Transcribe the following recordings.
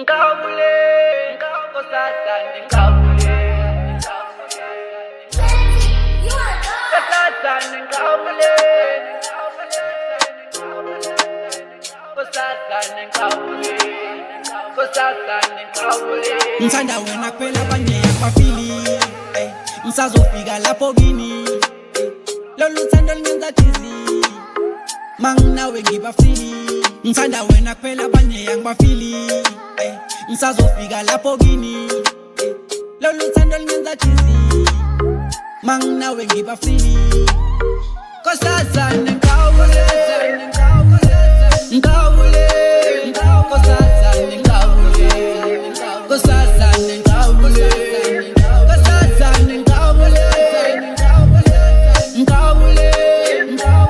Ngawule, ngawukosazane, ngawule, kosazane, ngawule, kosazane, ngawule, kosazane, ngawule. Ngithanda wena kuphela abanye yakbafili ngisazofika lapho kini lolu thando lingenza dizzy manginawe ngibafili. Ngithanda wena kuphela abanye yangibafili ngisazofika lapho kini lolu thando lingenza dizzy manginawe ngibafili. Kosazane ngawule, ngawule, kosazane ngawule, kosazane ngawule, kosazane ngawule, ngawule,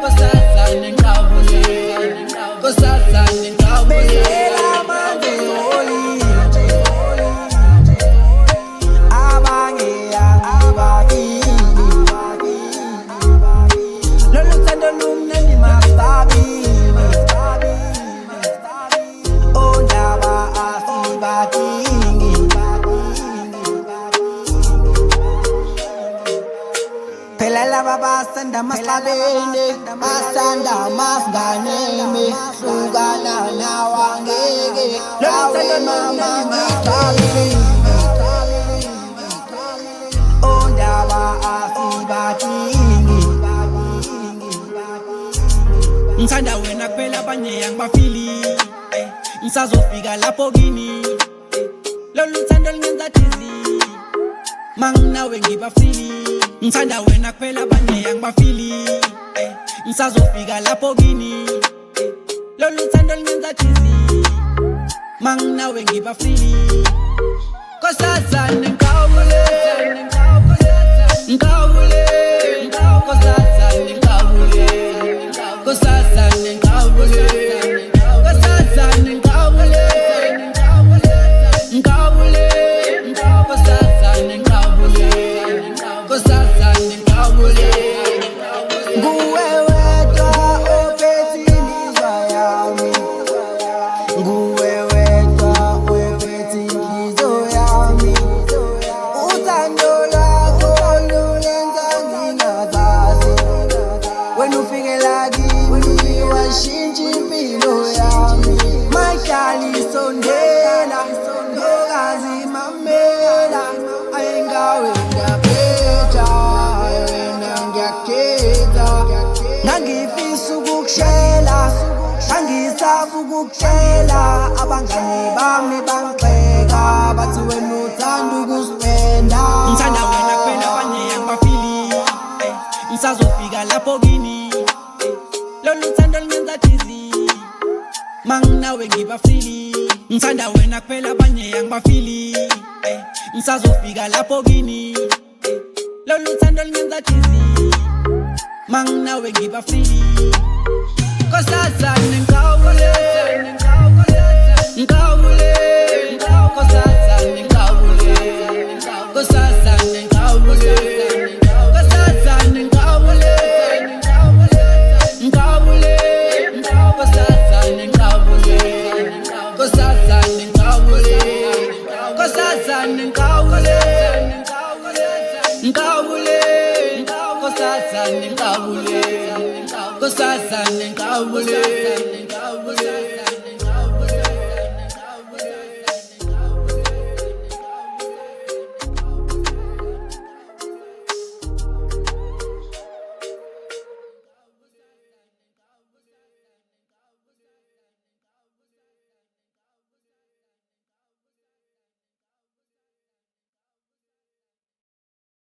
kosazane ngawule, kosazane ngawule. Phelela babasanda masabene asanda masganeme sugana nawangeke lawe mama masabene ondaba asibatingi. Ngithanda wena kuphela abanye yangibafili ngisazofika lapho kini lolu thando lingenza dizzy manginawe ngibafili. Ngithanda wena kuphela abanye yangibafili ngisazofika lapho kini lolu thando lingenza dizzy manginawe ngibafili. Kosazane ngawule, ngawule, kosazane ngawule, kosazane ngawule, kosazane ngawule, ngawule, kosazane ngawule, kosazane ngawule. Nguwe wedwa ophethe inhliziyo yami, nguwe wedwa ophethe inhliziyo yami. Uthando lwakho lungenza ngingazazi, wena ufikela kimi washintsha impilo yami. Mahlali sondela ntokazi mamela ayingawe ngiyaphetha wena ngiyakhetha. Ngangifisa ukukushela ngangisafa ukukushela, abangani bami bangixeka bathi wena uthanda ukusipenda. Ngithanda wena kuphela abanye yangibafili ngisazofika lapho kini lolu thando lingenza dizzy manginawe ngibafili. Ngithanda wena kuphela abanye yangibafili ngisazofika lapho kini lolu thando lingenza dizzy manginawe ngibafili. Kosazane ngawule, ngawule, kosazane ngawule, kosazane ngawule, kosazane ngawule, ngawule, kosazane ngawule, kosazane ngawule, kosazane ngawule, ngawule, kosazane ngawule, kosazane ngawule.